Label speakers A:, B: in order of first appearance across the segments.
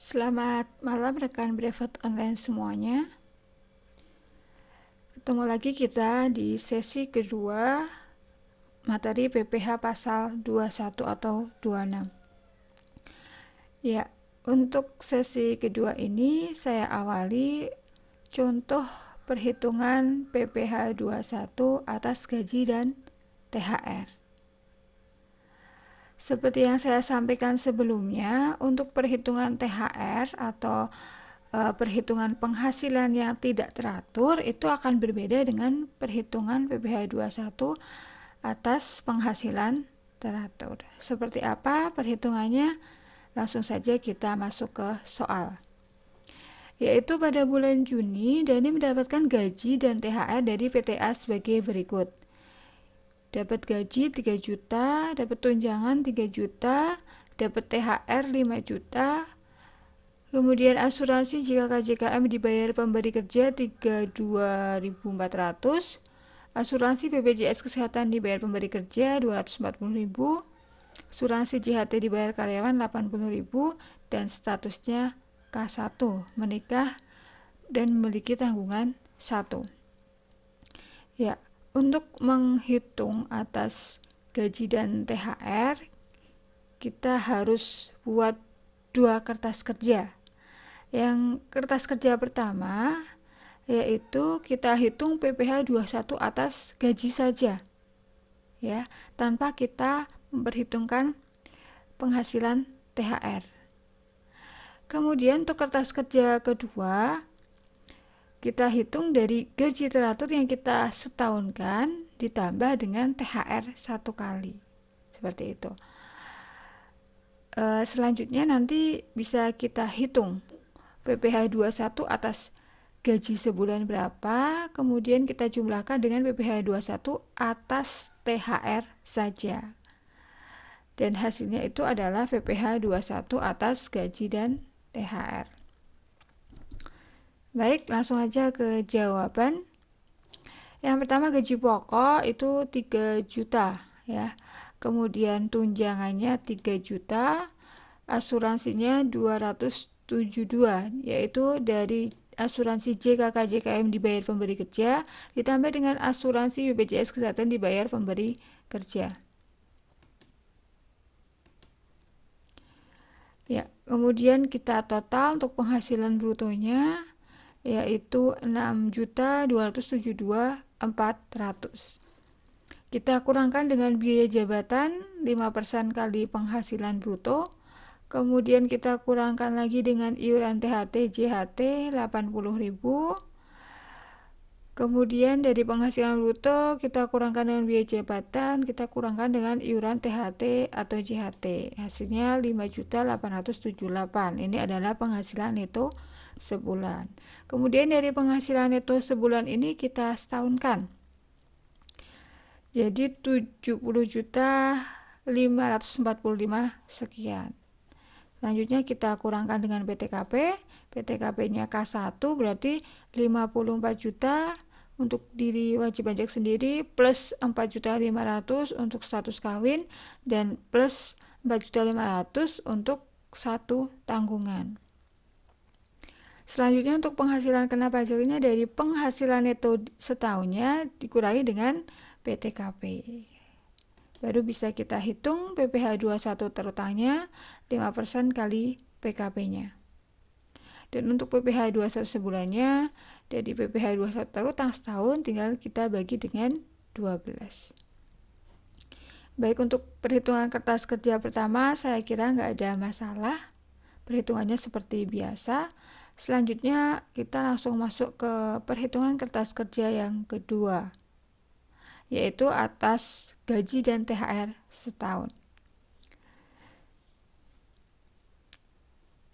A: Selamat malam rekan Brevet Online semuanya. Ketemu lagi kita di sesi kedua materi PPH pasal 21 atau 26. Ya, untuk sesi kedua ini saya awali contoh perhitungan PPH 21 atas gaji dan THR. Seperti yang saya sampaikan sebelumnya, untuk perhitungan THR atau perhitungan penghasilan yang tidak teratur itu akan berbeda dengan perhitungan PPH 21 atas penghasilan teratur. Seperti apa perhitungannya? Langsung saja kita masuk ke soal. Yaitu pada bulan Juni, Dani mendapatkan gaji dan THR dari PTA sebagai berikut. Dapat gaji 3 juta, dapat tunjangan 3 juta, dapat THR 5 juta. Kemudian asuransi jika KJKM dibayar pemberi kerja 32.400, asuransi BPJS Kesehatan dibayar pemberi kerja 240.000, asuransi JHT dibayar karyawan 80.000, dan statusnya K1, menikah dan memiliki tanggungan 1. Ya, untuk menghitung atas gaji dan THR, kita harus buat 2 kertas kerja. Yang kertas kerja pertama yaitu kita hitung PPH 21 atas gaji saja, ya, tanpa kita memperhitungkan penghasilan THR. Kemudian untuk kertas kerja kedua, kita hitung dari gaji teratur yang kita setahunkan ditambah dengan THR 1 kali. Seperti itu. Selanjutnya nanti bisa kita hitung PPH 21 atas gaji sebulan berapa, kemudian kita jumlahkan dengan PPH 21 atas THR saja. Dan hasilnya itu adalah PPH 21 atas gaji dan THR. Baik, langsung aja ke jawaban. Yang pertama gaji pokok itu 3 juta ya. Kemudian tunjangannya 3 juta, asuransinya 272, yaitu dari asuransi JKK-JKM dibayar pemberi kerja ditambah dengan asuransi BPJS Kesehatan dibayar pemberi kerja. Ya, kemudian kita total untuk penghasilan brutonya yaitu 6.272.400. Kita kurangkan dengan biaya jabatan 5% kali penghasilan bruto. Kemudian kita kurangkan lagi dengan iuran THT JHT 80.000. Kemudian dari penghasilan bruto kita kurangkan dengan biaya jabatan, kita kurangkan dengan iuran THT atau JHT. Hasilnya 5.878. Ini adalah penghasilan neto sebulan. Kemudian dari penghasilan neto sebulan ini kita setahunkan. Jadi 70.545 sekian. Selanjutnya kita kurangkan dengan PTKP. PTKP-nya K1 berarti 54 juta untuk diri wajib pajak sendiri, plus 4.500.000 untuk status kawin, dan plus 4.500.000 untuk satu tanggungan. Selanjutnya untuk penghasilan kena pajaknya dari penghasilan neto setahunnya dikurangi dengan PTKP. Baru bisa kita hitung PPH 21 terutangnya 5% kali PKP-nya. Dan untuk PPH 21 sebulannya dari PPH 21 terutang setahun tinggal kita bagi dengan 12. Baik, untuk perhitungan kertas kerja pertama saya kira nggak ada masalah. Perhitungannya seperti biasa. Selanjutnya kita langsung masuk ke perhitungan kertas kerja yang kedua, yaitu atas gaji dan THR setahun.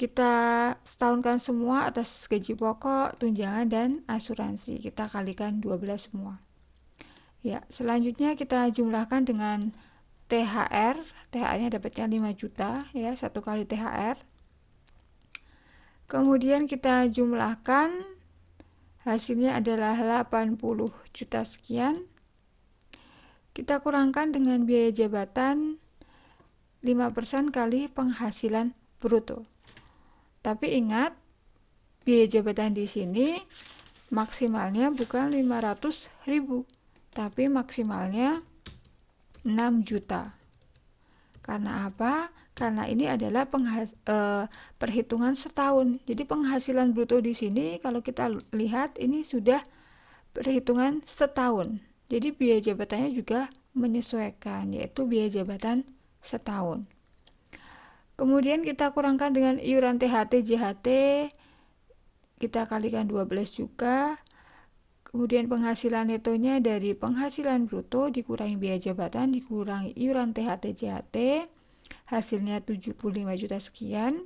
A: Kita setahunkan semua atas gaji pokok, tunjangan, dan asuransi. Kita kalikan 12 semua. Ya, selanjutnya kita jumlahkan dengan THR. THR-nya dapatnya 5 juta ya, 1 kali THR. Kemudian kita jumlahkan, hasilnya adalah 80 juta sekian. Kita kurangkan dengan biaya jabatan 5% kali penghasilan bruto. Tapi ingat, biaya jabatan di sini maksimalnya bukan 500.000, tapi maksimalnya 6 juta. Karena apa? Karena ini adalah perhitungan setahun. Jadi penghasilan bruto di sini kalau kita lihat ini sudah perhitungan setahun. Jadi biaya jabatannya juga menyesuaikan, yaitu biaya jabatan setahun. Kemudian kita kurangkan dengan iuran THT JHT, kita kalikan 12 juga. Kemudian penghasilan netonya dari penghasilan bruto dikurangi biaya jabatan dikurangi iuran THT JHT, hasilnya 75 juta sekian.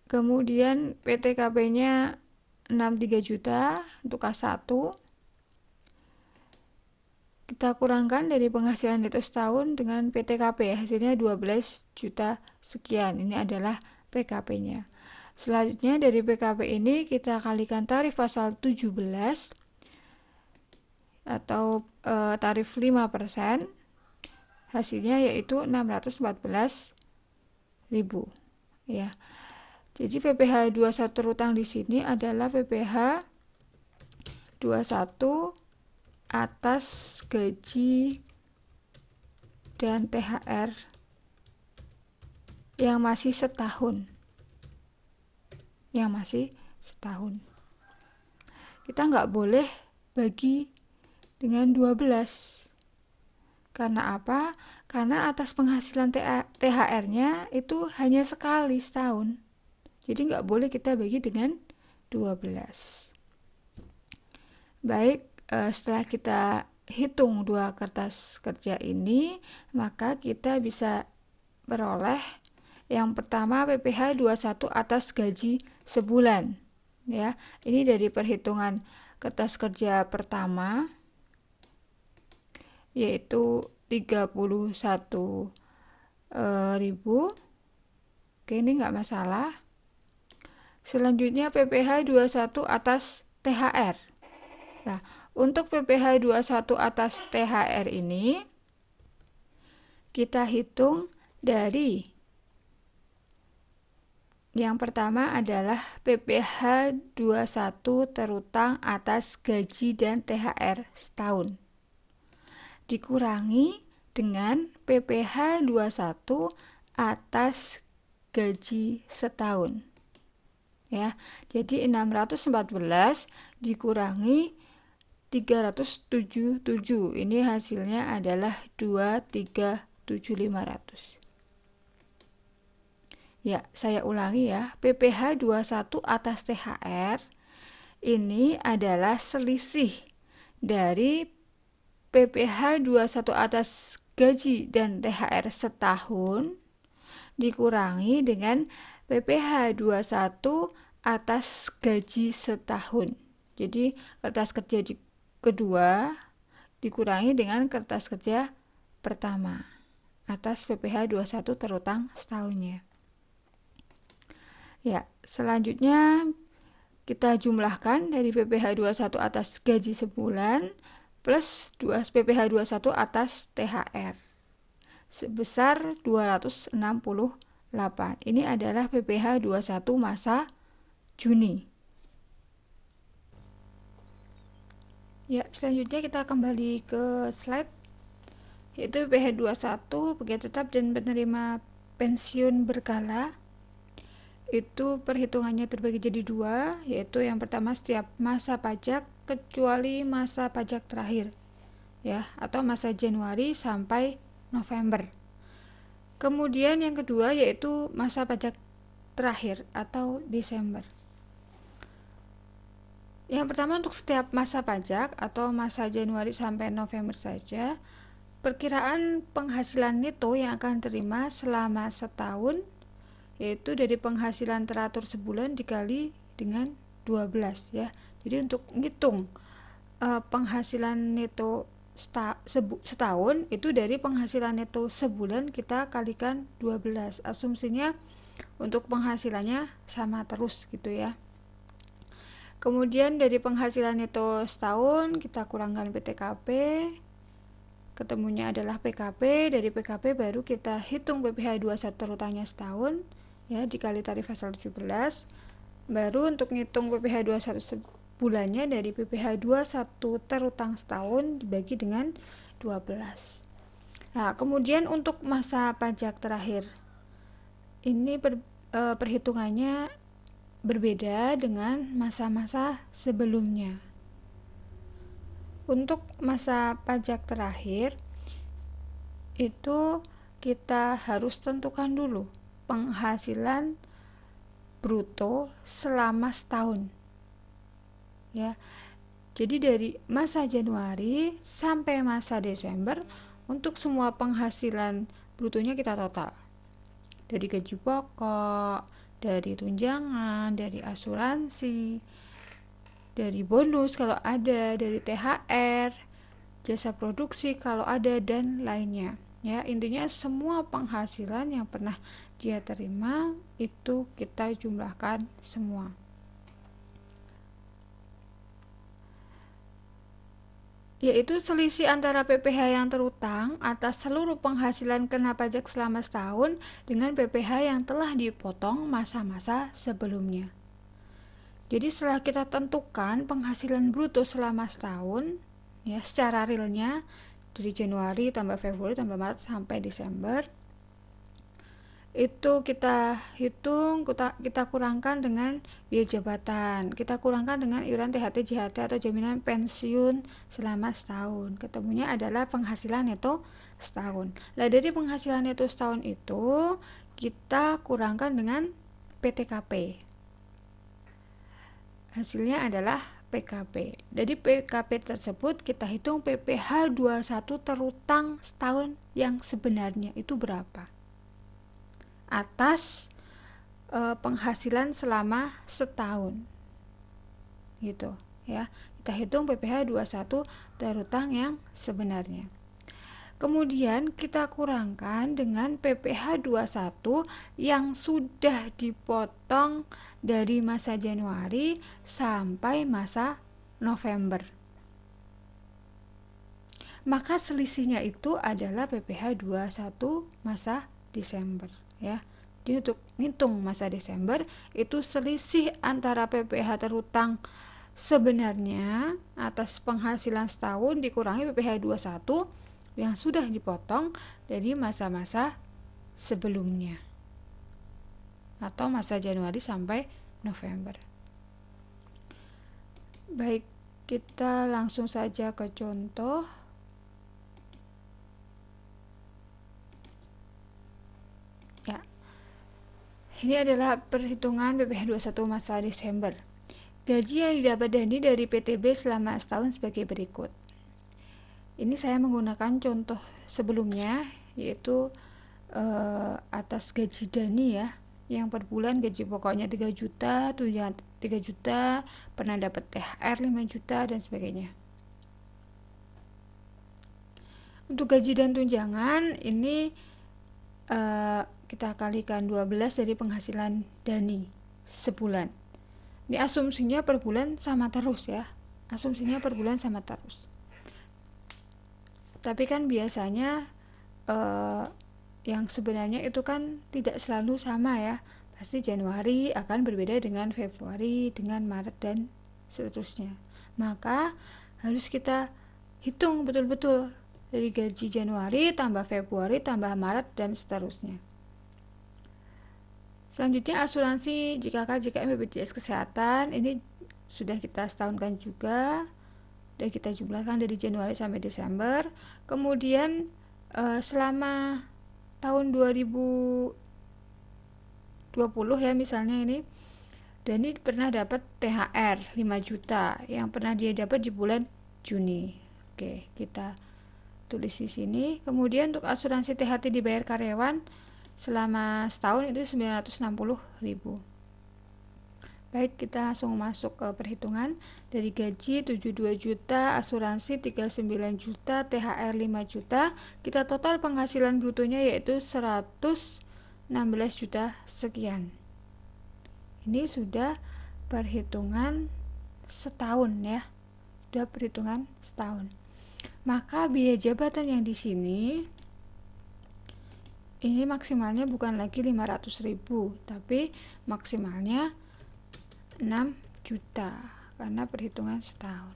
A: Kemudian PTKP-nya 63 juta untuk K1. Kita kurangkan dari penghasilan neto setahun dengan PTKP, hasilnya 12 juta sekian. Ini adalah PKP-nya. Selanjutnya dari PKP ini kita kalikan tarif pasal 17 atau tarif 5%, hasilnya yaitu 614.000 ya. Jadi PPh 21 terutang di sini adalah PPh 21 atas gaji dan THR yang masih setahun. Kita nggak boleh bagi dengan 12. Karena apa? Karena atas penghasilan THR-nya itu hanya sekali setahun. Jadi nggak boleh kita bagi dengan 12. Baik, setelah kita hitung dua kertas kerja ini, maka kita bisa beroleh yang pertama PPh 21 atas gaji sebulan ya. Ini dari perhitungan kertas kerja pertama yaitu 31.000. Oke, ini nggak masalah. Selanjutnya PPh 21 atas THR. Nah, untuk PPh 21 atas THR ini kita hitung dari yang pertama adalah PPh 21 terutang atas gaji dan THR setahun dikurangi dengan PPh 21 atas gaji setahun ya. Jadi 614 dikurangi 377, ini hasilnya adalah 237.500. Ya, saya ulangi ya. PPh 21 atas THR ini adalah selisih dari PPh 21 atas gaji dan THR setahun dikurangi dengan PPh 21 atas gaji setahun. Jadi kertas kerja kedua dikurangi dengan kertas kerja pertama atas PPh 21 terutang setahunnya. Ya, selanjutnya kita jumlahkan dari PPh 21 atas gaji sebulan plus PPh 21 atas THR sebesar 268. Ini adalah PPh 21 masa Juni. Ya, selanjutnya kita kembali ke slide, yaitu PPh 21 pegawai tetap dan penerima pensiun berkala. Itu perhitungannya terbagi jadi dua, yaitu yang pertama setiap masa pajak kecuali masa pajak terakhir ya, atau masa Januari sampai November. Kemudian yang kedua yaitu masa pajak terakhir atau Desember. Yang pertama untuk setiap masa pajak atau masa Januari sampai November saja, perkiraan penghasilan neto yang akan terima selama setahun yaitu dari penghasilan teratur sebulan dikali dengan 12 ya. Jadi untuk ngitung penghasilan neto setahun itu dari penghasilan neto sebulan kita kalikan 12. Asumsinya untuk penghasilannya sama terus gitu ya. Kemudian dari penghasilan neto setahun kita kurangkan PTKP, ketemunya adalah PKP. Dari PKP baru kita hitung PPh 21 terutangnya setahun, ya, dikali tarif pasal 17. Baru untuk ngitung PPh 21 sebulannya dari PPh 21 terutang setahun dibagi dengan 12. Nah, kemudian untuk masa pajak terakhir, ini perhitungannya berbeda dengan masa-masa sebelumnya. Untuk masa pajak terakhir, itu kita harus tentukan dulu penghasilan bruto selama setahun, ya. Jadi dari masa Januari sampai masa Desember, untuk semua penghasilan brutonya kita total, dari gaji pokok, dari tunjangan, dari asuransi, dari bonus kalau ada, dari THR, jasa produksi kalau ada, dan lainnya, ya. Intinya semua penghasilan yang pernah dia terima itu kita jumlahkan semua. Yaitu selisih antara PPh yang terutang atas seluruh penghasilan kena pajak selama setahun dengan PPh yang telah dipotong masa-masa sebelumnya. Jadi setelah kita tentukan penghasilan bruto selama setahun, ya, secara realnya dari Januari tambah Februari tambah Maret sampai Desember, itu kita hitung, kita kurangkan dengan biaya jabatan, kita kurangkan dengan iuran THT, JHT atau jaminan pensiun selama setahun. Ketemunya adalah penghasilan neto setahun. Nah, dari penghasilan neto setahun itu kita kurangkan dengan PTKP. Hasilnya adalah PKP. Dari PKP tersebut kita hitung PPh 21 terutang setahun yang sebenarnya itu berapa atas penghasilan selama setahun, gitu, ya. Kita hitung PPh 21 terutang yang sebenarnya. Kemudian kita kurangkan dengan PPh 21 yang sudah dipotong dari masa Januari sampai masa November. Maka selisihnya itu adalah PPh 21 masa Desember, ya. Jadi untuk ngitung masa Desember itu selisih antara PPh terutang sebenarnya atas penghasilan setahun dikurangi PPh 21 yang sudah dipotong dari masa-masa sebelumnya atau masa Januari sampai November. Baik, kita langsung saja ke contoh. Ya. Ini adalah perhitungan PPh 21 masa Desember. Gaji yang didapat Dani dari PTB selama setahun sebagai berikut. Ini saya menggunakan contoh sebelumnya, yaitu atas gaji Dani, ya, yang per bulan gaji pokoknya 3 juta, tunjangan 3 juta, pernah dapat THR 5 juta, dan sebagainya. Untuk gaji dan tunjangan ini kita kalikan 12 dari penghasilan Dani sebulan. Ini asumsinya per bulan sama terus, ya. Asumsinya per bulan sama terus. Tapi kan biasanya yang sebenarnya itu kan tidak selalu sama, ya. Pasti Januari akan berbeda dengan Februari, dengan Maret, dan seterusnya. Maka harus kita hitung betul-betul dari gaji Januari tambah Februari tambah Maret dan seterusnya. Selanjutnya asuransi JKK, JKM, BPJS Kesehatan ini sudah kita setahunkan juga dan kita jumlahkan dari Januari sampai Desember. Kemudian selama tahun 2020, ya, misalnya ini Dani pernah dapat THR 5 juta yang pernah dia dapat di bulan Juni. Oke, kita tulis di sini. Kemudian untuk asuransi THT dibayar karyawan selama setahun itu 960.000. Baik, kita langsung masuk ke perhitungan. Dari gaji 72 juta, asuransi 39 juta, THR 5 juta, kita total penghasilan brutonya yaitu 116 juta sekian. Ini sudah perhitungan setahun, ya. Sudah perhitungan setahun. Maka biaya jabatan yang di sini ini maksimalnya bukan lagi 500.000, tapi maksimalnya 6 juta karena perhitungan setahun.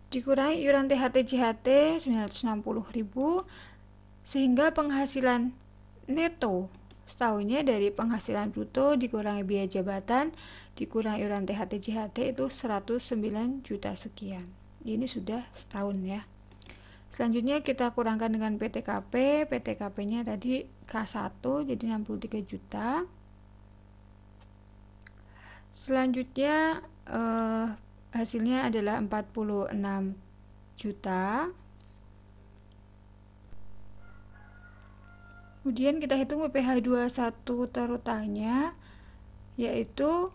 A: Dikurangi iuran THT-JHT 960.000, sehingga penghasilan neto setahunnya dari penghasilan bruto dikurangi biaya jabatan dikurangi iuran THT-JHT itu 109 juta sekian. Ini sudah setahun ya. Selanjutnya kita kurangkan dengan PTKP. PTKP-nya tadi K1 jadi 63 juta. Selanjutnya hasilnya adalah 46 juta. Kemudian kita hitung PPh 21 terutangnya, yaitu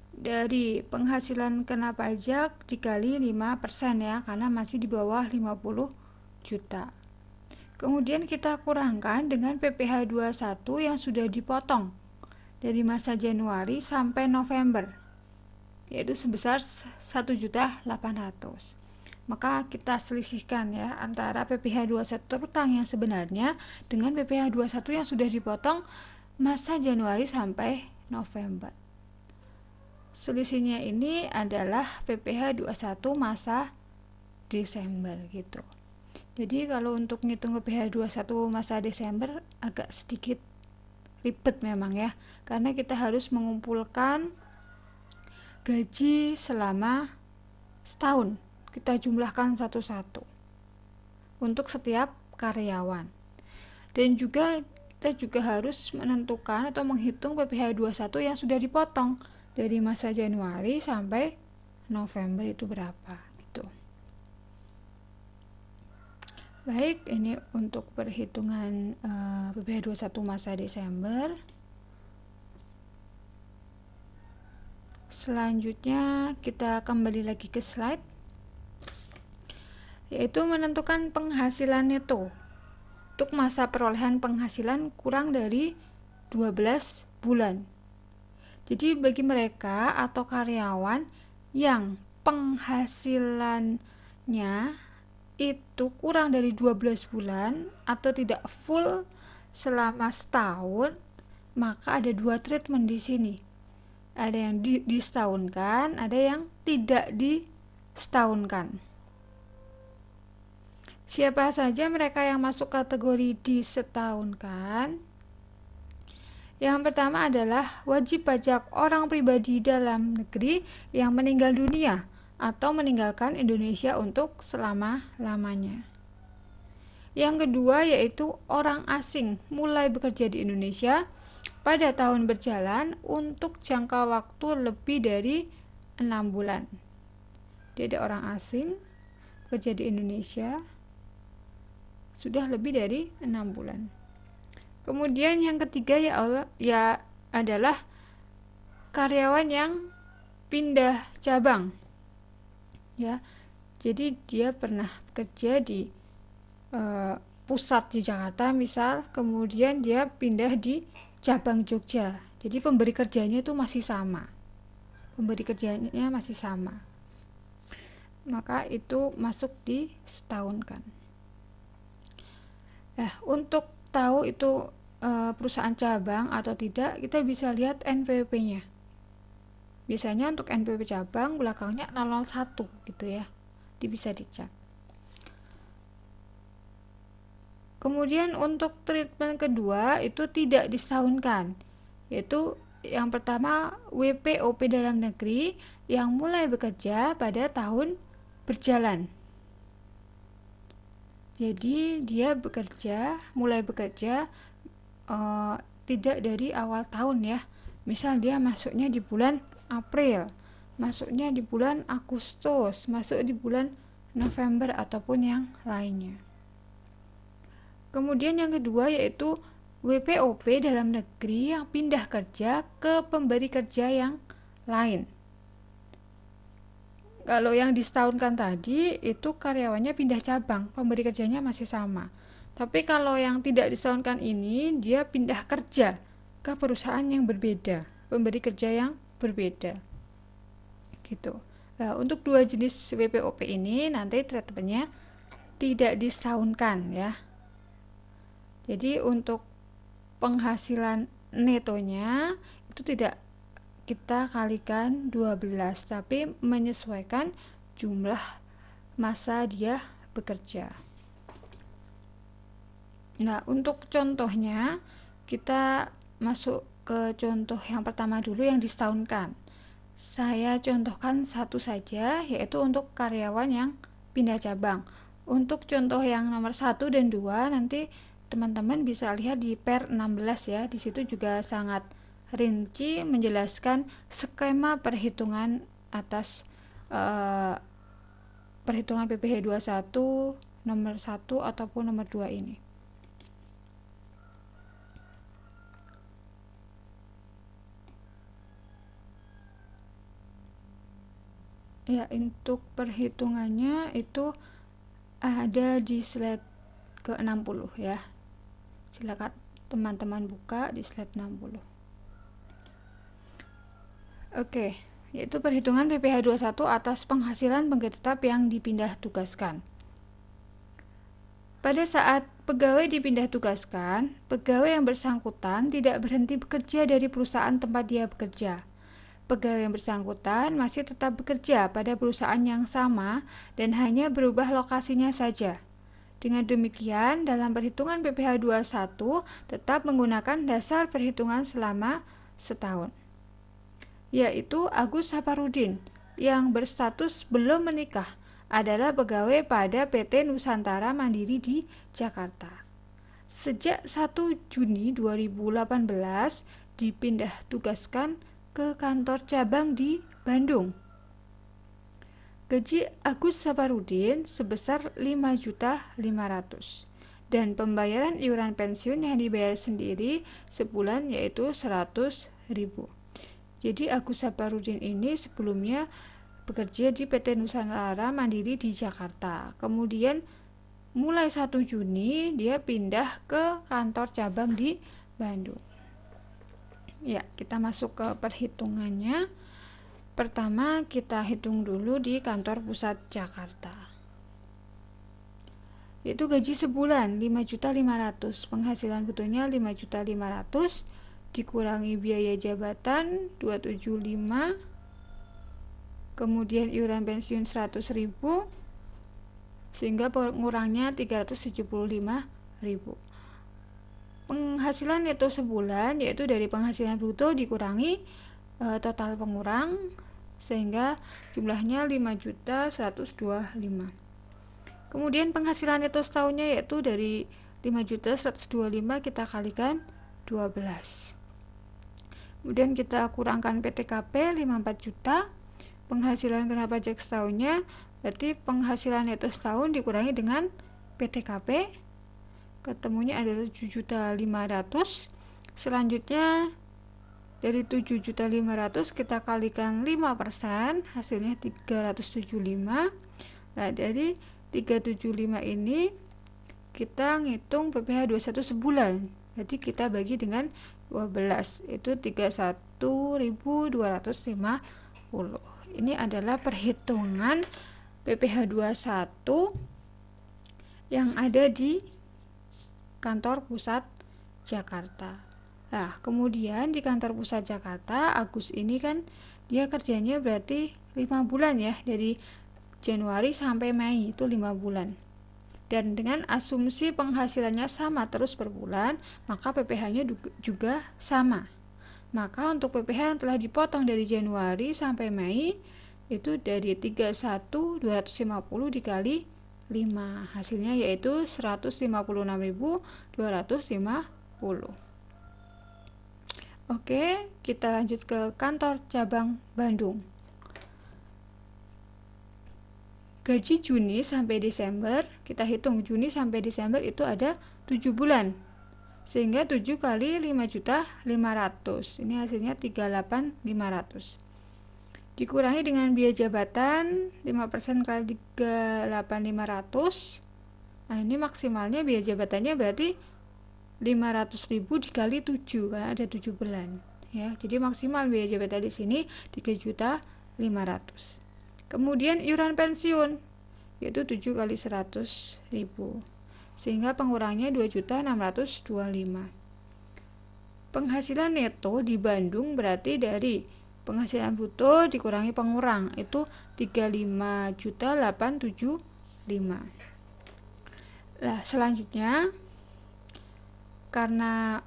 A: dari penghasilan kena pajak dikali 5% ya, karena masih di bawah 50 juta. Kemudian kita kurangkan dengan PPh 21 yang sudah dipotong dari masa Januari sampai November, yaitu sebesar 1.800.000. Maka kita selisihkan ya antara PPh 21 terutang yang sebenarnya dengan PPh 21 yang sudah dipotong masa Januari sampai November. Selisihnya ini adalah PPh 21 masa Desember gitu. Jadi kalau untuk ngitung PPh 21 masa Desember agak sedikit ribet memang ya, karena kita harus mengumpulkan gaji selama setahun. Kita jumlahkan satu-satu untuk setiap karyawan. Dan juga kita juga harus menentukan atau menghitung PPh 21 yang sudah dipotong dari masa Januari sampai November itu berapa gitu. Baik, ini untuk perhitungan PPh 21 masa Desember. Selanjutnya kita kembali lagi ke slide, yaitu menentukan penghasilan neto untuk masa perolehan penghasilan kurang dari 12 bulan. Jadi bagi mereka atau karyawan yang penghasilannya itu kurang dari 12 bulan atau tidak full selama setahun, maka ada dua treatment di sini. Ada yang disetahunkan, ada yang tidak disetahunkan. Siapa saja mereka yang masuk kategori disetahunkan? Yang pertama adalah wajib pajak orang pribadi dalam negeri yang meninggal dunia atau meninggalkan Indonesia untuk selama-lamanya. Yang kedua yaitu orang asing mulai bekerja di Indonesia pada tahun berjalan untuk jangka waktu lebih dari 6 bulan. Jadi orang asing bekerja di Indonesia sudah lebih dari 6 bulan. Kemudian yang ketiga ya adalah karyawan yang pindah cabang. Ya. Jadi dia pernah bekerja di pusat di Jakarta misal, kemudian dia pindah di cabang Jogja. Jadi pemberi kerjanya itu masih sama. Pemberi kerjanya masih sama. Maka itu masuk di setahunkan. Untuk tahu itu perusahaan cabang atau tidak, kita bisa lihat NPWP-nya. Biasanya untuk NPWP cabang belakangnya 001 gitu ya. Bisa dicek. Kemudian untuk treatment kedua itu tidak disetahunkan, yaitu yang pertama WPOP dalam negeri yang mulai bekerja pada tahun berjalan. Jadi dia mulai bekerja tidak dari awal tahun ya. Misal dia masuknya di bulan April, masuknya di bulan Agustus, masuk di bulan November ataupun yang lainnya. Kemudian yang kedua yaitu WPOP dalam negeri yang pindah kerja ke pemberi kerja yang lain. Kalau yang disetahunkan tadi itu karyawannya pindah cabang, pemberi kerjanya masih sama. Tapi kalau yang tidak disetahunkan ini dia pindah kerja ke perusahaan yang berbeda, pemberi kerja yang berbeda. Gitu. Nah, untuk dua jenis WPOP ini nanti treatmentnya tidak disetahunkan ya. Jadi untuk penghasilan netonya itu tidak kita kalikan 12, tapi menyesuaikan jumlah masa dia bekerja. Nah, untuk contohnya kita masuk ke contoh yang pertama dulu yang disetahunkan. Saya contohkan satu saja, yaitu untuk karyawan yang pindah cabang. Untuk contoh yang nomor 1 dan 2 nanti teman-teman bisa lihat di per 16 ya. Di situ juga sangat rinci menjelaskan skema perhitungan atas perhitungan PPh 21 nomor 1 ataupun nomor 2 ini. Ya, untuk perhitungannya itu ada di slide ke-60 ya. Silakan teman-teman buka di slide 60. Oke, yaitu perhitungan PPh 21 atas penghasilan pegawai tetap yang dipindah tugaskan. Pada saat pegawai dipindah tugaskan, pegawai yang bersangkutan tidak berhenti bekerja dari perusahaan tempat dia bekerja. Pegawai yang bersangkutan masih tetap bekerja pada perusahaan yang sama dan hanya berubah lokasinya saja. Dengan demikian, dalam perhitungan PPh 21 tetap menggunakan dasar perhitungan selama setahun, yaitu Agus Saparudin yang berstatus belum menikah adalah pegawai pada PT Nusantara Mandiri di Jakarta. Sejak 1 Juni 2018 dipindah tugaskan ke kantor cabang di Bandung. Gaji Agus Saparudin sebesar 5.500.000 dan pembayaran iuran pensiun yang dibayar sendiri sebulan yaitu 100.000. Jadi Agus Saparudin ini sebelumnya bekerja di PT Nusantara Mandiri di Jakarta. Kemudian mulai 1 Juni dia pindah ke kantor cabang di Bandung. Ya, kita masuk ke perhitungannya. Pertama, kita hitung dulu di kantor pusat Jakarta. Yaitu gaji sebulan 5.500.000, penghasilan brutonya 5.500.000, dikurangi biaya jabatan 275, kemudian iuran pensiun 100.000, sehingga pengurangnya 375.000. Penghasilan neto sebulan yaitu dari penghasilan bruto dikurangi total pengurang sehingga jumlahnya 5.125.000. Kemudian penghasilan neto setahunnya yaitu dari 5.125.000 kita kalikan 12. Kemudian kita kurangkan PTKP 54 juta. Penghasilan kena pajak setahunnya berarti penghasilan neto setahun dikurangi dengan PTKP, ketemunya adalah 7.500.000. Selanjutnya dari 7.500.000 kita kalikan 5%, hasilnya 375. Nah, dari 375 ini kita ngitung PPh 21 sebulan. Jadi kita bagi dengan 12, itu 31.250. Ini adalah perhitungan PPh 21 yang ada di kantor pusat Jakarta. Nah, kemudian di kantor pusat Jakarta, Agus ini kan dia kerjanya berarti 5 bulan ya, dari Januari sampai Mei itu 5 bulan. Dan dengan asumsi penghasilannya sama terus per bulan, maka PPh-nya juga sama. Maka untuk PPh yang telah dipotong dari Januari sampai Mei itu dari 31.250 dikali 5, hasilnya yaitu 156.250. Oke, kita lanjut ke kantor cabang Bandung. Gaji Juni sampai Desember, kita hitung Juni sampai Desember itu ada 7 bulan. Sehingga 7 kali 5.500.000. Ini hasilnya 38.500. Dikurangi dengan biaya jabatan 5% kali 38.500. Nah, ini maksimalnya biaya jabatannya berarti 500.000 dikali 7 karena ada 7 bulan ya. Jadi maksimal biaya jabatan di sini 3.500.000. Kemudian iuran pensiun yaitu 7 kali 100.000. sehingga pengurangnya 2.625.000. Penghasilan neto di Bandung berarti dari penghasilan bruto dikurangi pengurang, itu 35.875.000. Nah, selanjutnya karena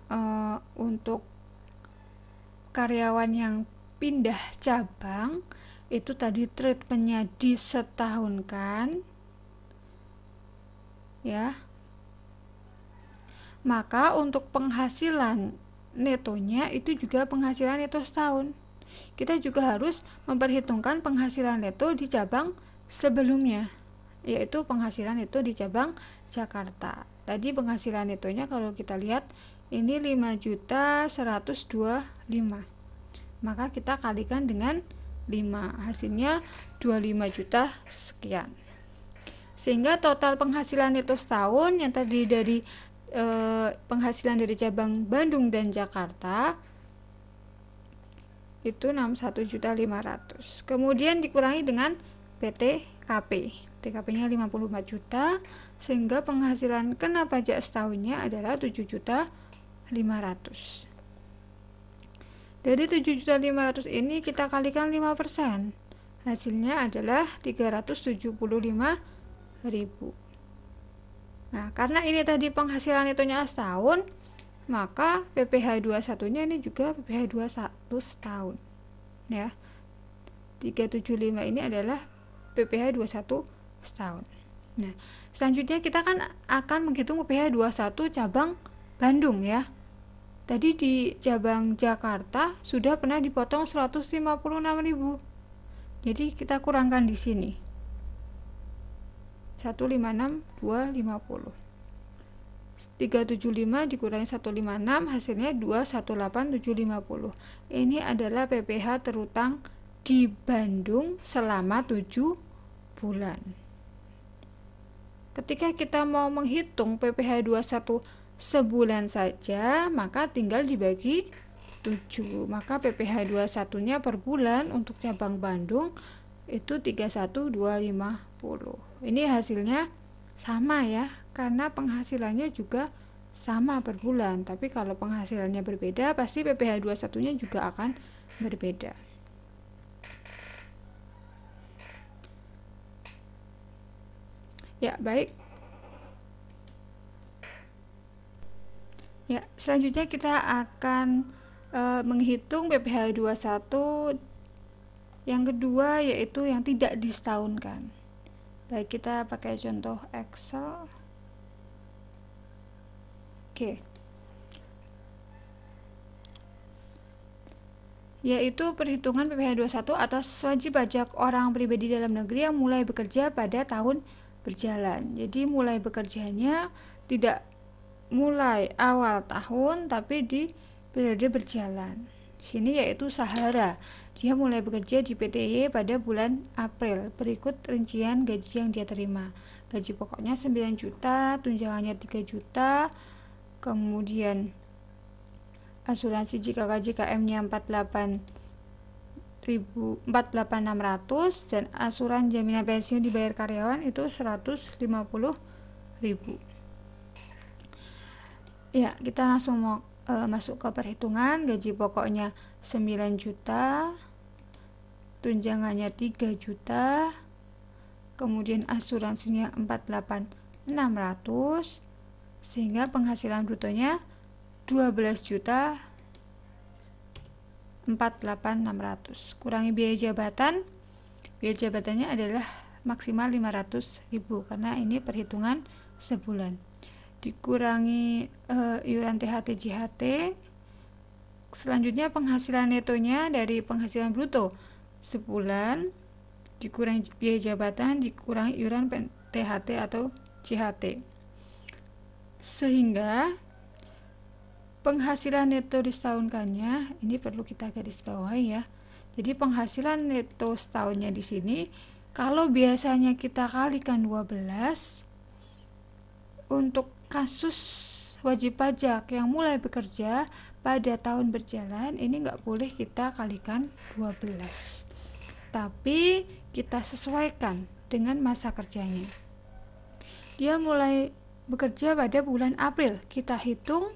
A: untuk karyawan yang pindah cabang itu tadi treatmentnya disetahunkan ya, maka untuk penghasilan netonya itu juga penghasilan neto setahun. Kita juga harus memperhitungkan penghasilan neto di cabang sebelumnya, yaitu penghasilan neto di cabang Jakarta. Tadi penghasilan netonya kalau kita lihat ini 5.125.000, maka kita kalikan dengan 5, hasilnya 25 juta sekian. Sehingga total penghasilan neto setahun yang tadi dari penghasilan dari cabang Bandung dan Jakarta itu 61.500.000. Kemudian dikurangi dengan PTKP. PTKP-nya 54 juta, sehingga penghasilan kena pajak setahunnya adalah 7.500.000. Dari 7.500.000 ini kita kalikan 5%. Hasilnya adalah 375.000. Nah, karena ini tadi penghasilan netonya setahun, maka PPh 21-nya ini juga PPh 21 setahun. Ya. 375 ini adalah PPh 21 setahun. Nah, selanjutnya kita kan akan menghitung PPh 21 cabang Bandung ya. Tadi di cabang Jakarta sudah pernah dipotong 156.000. Jadi kita kurangkan di sini. 156.250. 375 dikurangi 156 hasilnya 218.750. Ini adalah PPh terutang di Bandung selama 7 bulan. Ketika kita mau menghitung PPh 21 sebulan saja, maka tinggal dibagi 7. Maka PPh 21-nya per bulan untuk cabang Bandung itu 31.250. Ini hasilnya sama ya, karena penghasilannya juga sama per bulan. Tapi kalau penghasilannya berbeda, pasti PPh 21-nya juga akan berbeda. Ya, baik. Ya, selanjutnya kita akan menghitung PPh 21 yang kedua, yaitu yang tidak disetahunkan. Baik, kita pakai contoh Excel. Oke. Yaitu perhitungan PPh 21 atas wajib pajak orang pribadi dalam negeri yang mulai bekerja pada tahun berjalan. Jadi mulai bekerjanya tidak mulai awal tahun tapi di periode berjalan. Sini yaitu Sahara. Dia mulai bekerja di PTY pada bulan April. Berikut rincian gaji yang dia terima. Gaji pokoknya 9 juta, tunjangannya 3 juta, kemudian asuransi JKK-JKM-nya 48.600 dan asuran jaminan pensiun dibayar karyawan itu 150.000. Ya, kita langsung mau masuk ke perhitungan. Gaji pokoknya 9 juta, tunjangannya 3 juta, kemudian asuransinya 48.600, sehingga penghasilan brutonya 12.48600. Kurangi biaya jabatan. Biaya jabatannya adalah maksimal 500.000 karena ini perhitungan sebulan. Dikurangi iuran THT JHT. Selanjutnya penghasilan netonya dari penghasilan bruto sebulan, dikurangi biaya jabatan, dikurangi iuran THT atau JHT, sehingga penghasilan neto disetahunkannya ini perlu kita garis bawahi ya. Jadi penghasilan neto setahunnya di sini kalau biasanya kita kalikan 12, untuk kasus wajib pajak yang mulai bekerja pada tahun berjalan ini nggak boleh kita kalikan 12, tapi kita sesuaikan dengan masa kerjanya. Dia mulai bekerja pada bulan April. Kita hitung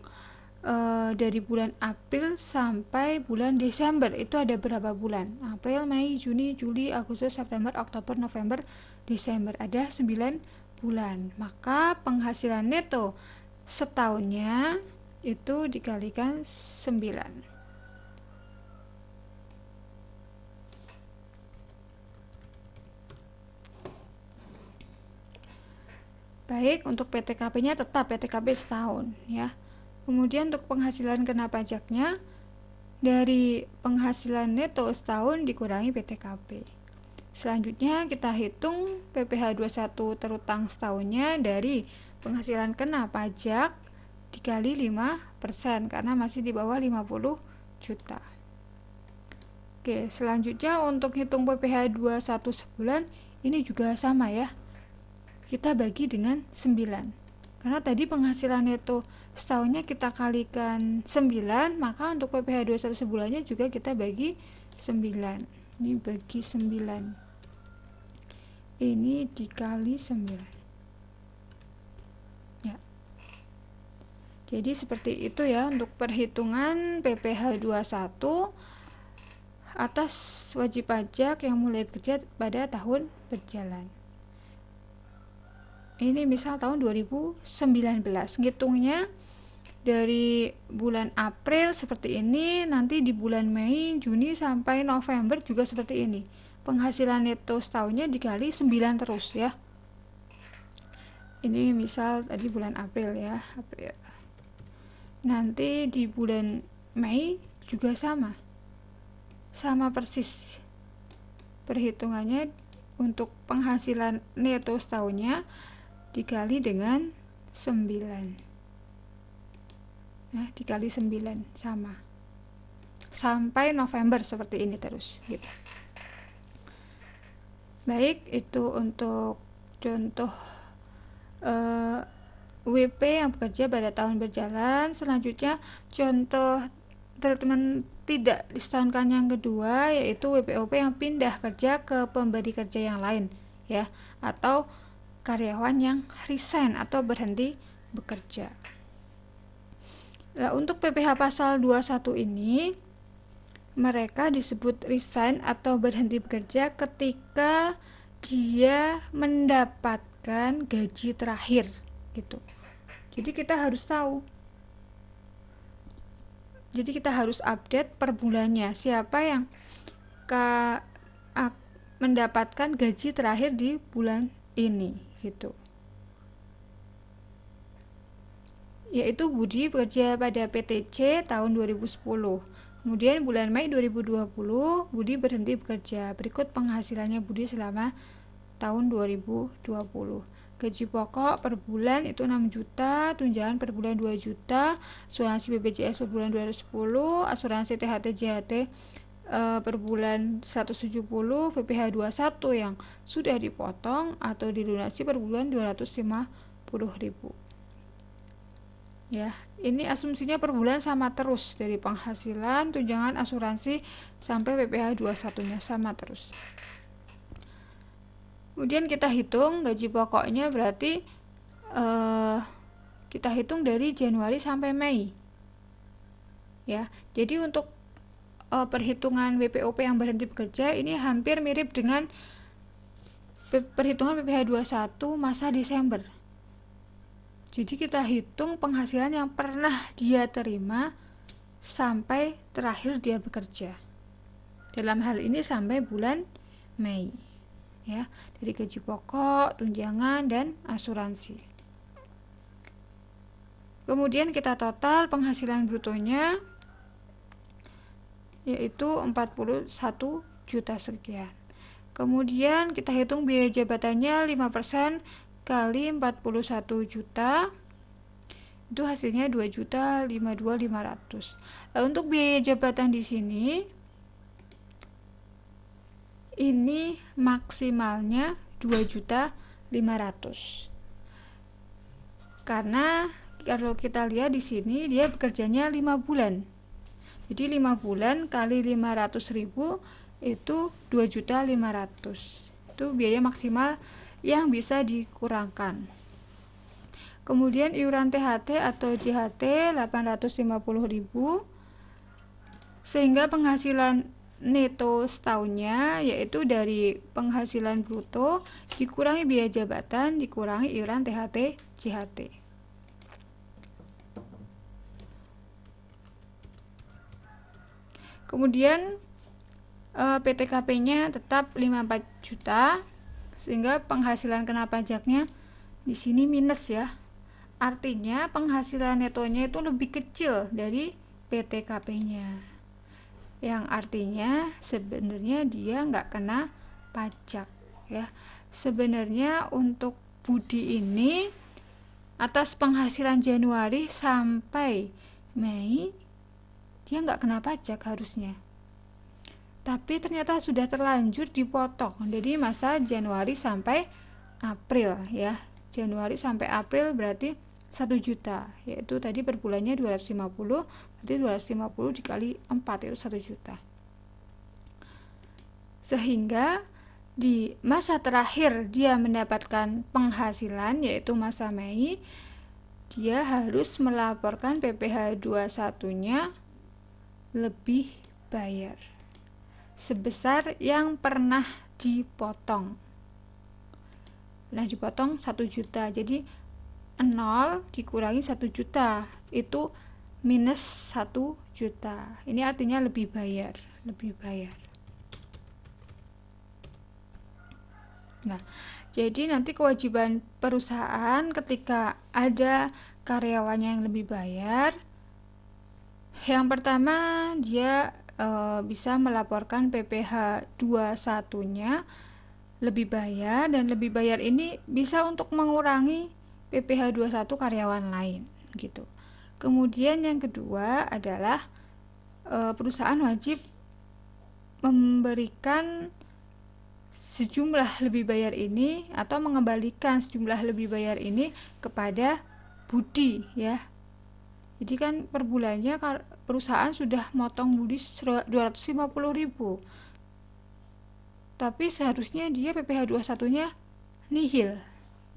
A: dari bulan April sampai bulan Desember. Itu ada berapa bulan? April, Mei, Juni, Juli, Agustus, September, Oktober, November, Desember. Ada 9 bulan. Maka penghasilan neto setahunnya itu dikalikan 9. Baik, untuk PTKP-nya tetap PTKP setahun ya. Kemudian untuk penghasilan kena pajaknya dari penghasilan neto setahun dikurangi PTKP. Selanjutnya kita hitung PPh 21 terutang setahunnya dari penghasilan kena pajak dikali 5% karena masih di bawah 50 juta. Oke, selanjutnya untuk hitung PPh 21 sebulan ini juga sama ya. Kita bagi dengan 9. Karena tadi penghasilan neto setahunnya kita kalikan 9, maka untuk PPh 21 sebulannya juga kita bagi 9. Ini bagi 9. Ini dikali 9. Ya. Jadi seperti itu ya untuk perhitungan PPh 21 atas wajib pajak yang mulai bekerja pada tahun berjalan. Ini misal tahun 2019, ngitungnya dari bulan April seperti ini, nanti di bulan Mei, Juni sampai November juga seperti ini. Penghasilan neto setahunnya dikali 9 terus ya. Ini misal tadi bulan April ya, April. Nanti di bulan Mei juga sama persis perhitungannya untuk penghasilan neto setahunnya dikali dengan 9. Nah, dikali 9 sama. Sampai November seperti ini terus gitu. Baik, itu untuk contoh WP yang bekerja pada tahun berjalan. Selanjutnya contoh treatment tidak disetahunkan yang kedua yaitu WPOP yang pindah kerja ke pemberi kerja yang lain ya, atau karyawan yang resign atau berhenti bekerja. Nah, untuk PPh pasal 21 ini mereka disebut resign atau berhenti bekerja ketika dia mendapatkan gaji terakhir gitu. Jadi kita harus tahu. Jadi kita harus update per bulannya siapa yang mendapatkan gaji terakhir di bulan ini gitu. Yaitu Budi bekerja pada PTC tahun 2010. Kemudian bulan Mei 2020 Budi berhenti bekerja. Berikut penghasilannya Budi selama tahun 2020. Gaji pokok per bulan itu 6 juta, tunjangan per bulan 2 juta, asuransi BPJS per bulan 210, asuransi THT JHT per bulan 170, PPh 21 yang sudah dipotong atau dilunasi per bulan 250.000. Ya, ini asumsinya per bulan sama terus dari penghasilan, tunjangan, asuransi sampai PPh 21-nya sama terus. Kemudian kita hitung gaji pokoknya berarti kita hitung dari Januari sampai Mei. Ya, jadi untuk perhitungan WPOP yang berhenti bekerja ini hampir mirip dengan perhitungan PPh 21 masa Desember. Jadi kita hitung penghasilan yang pernah dia terima sampai terakhir dia bekerja. Dalam hal ini sampai bulan Mei. Ya, dari gaji pokok, tunjangan dan asuransi. Kemudian kita total penghasilan brutonya yaitu 41 juta sekian. Kemudian kita hitung biaya jabatannya 5% kali 41 juta. Itu hasilnya 2.052.500. Nah, untuk biaya jabatan di sini ini maksimalnya 2.500.000. Karena kalau kita lihat di sini dia bekerjanya 5 bulan. Jadi 5 bulan kali 500.000 itu 2.500.000. Itu biaya maksimal yang bisa dikurangkan. Kemudian iuran THT atau JHT 850.000, sehingga penghasilan neto setahunnya yaitu dari penghasilan bruto dikurangi biaya jabatan dikurangi iuran THT JHT. Kemudian PTKP-nya tetap 54 juta, sehingga penghasilan kena pajaknya di sini minus ya. Artinya penghasilan netonya itu lebih kecil dari PTKP-nya. Yang artinya sebenarnya dia nggak kena pajak ya. Sebenarnya untuk Budi ini atas penghasilan Januari sampai Mei dia nggak kena pajak harusnya, tapi ternyata sudah terlanjur dipotong. Jadi masa Januari sampai April ya, Januari sampai April berarti 1 juta, yaitu tadi per bulannya 250, berarti 250 dikali 4 itu 1 juta. Sehingga di masa terakhir dia mendapatkan penghasilan yaitu masa Mei, dia harus melaporkan PPh 21-nya lebih bayar sebesar yang pernah dipotong. Nah, dipotong 1 juta. Jadi 0 dikurangi 1 juta itu minus 1 juta. Ini artinya lebih bayar. Nah, jadi nanti kewajiban perusahaan ketika ada karyawannya yang lebih bayar, yang pertama dia bisa melaporkan PPh 21-nya lebih bayar, dan lebih bayar ini bisa untuk mengurangi PPh 21 karyawan lain gitu. Kemudian yang kedua adalah perusahaan wajib memberikan sejumlah lebih bayar ini atau mengembalikan sejumlah lebih bayar ini kepada Budi ya. Jadi kan per bulannya perusahaan sudah motong Budi 250.000, tapi seharusnya dia PPh 21-nya nihil.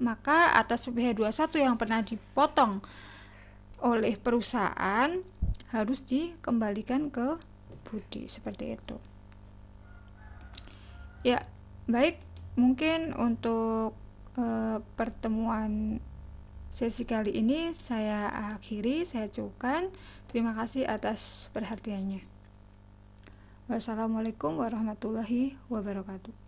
A: Maka atas PPh 21 yang pernah dipotong oleh perusahaan harus dikembalikan ke Budi, seperti itu. Ya, baik, mungkin untuk pertemuan sesi kali ini saya akhiri, saya cukupkan. Terima kasih atas perhatiannya. Wassalamualaikum warahmatullahi wabarakatuh.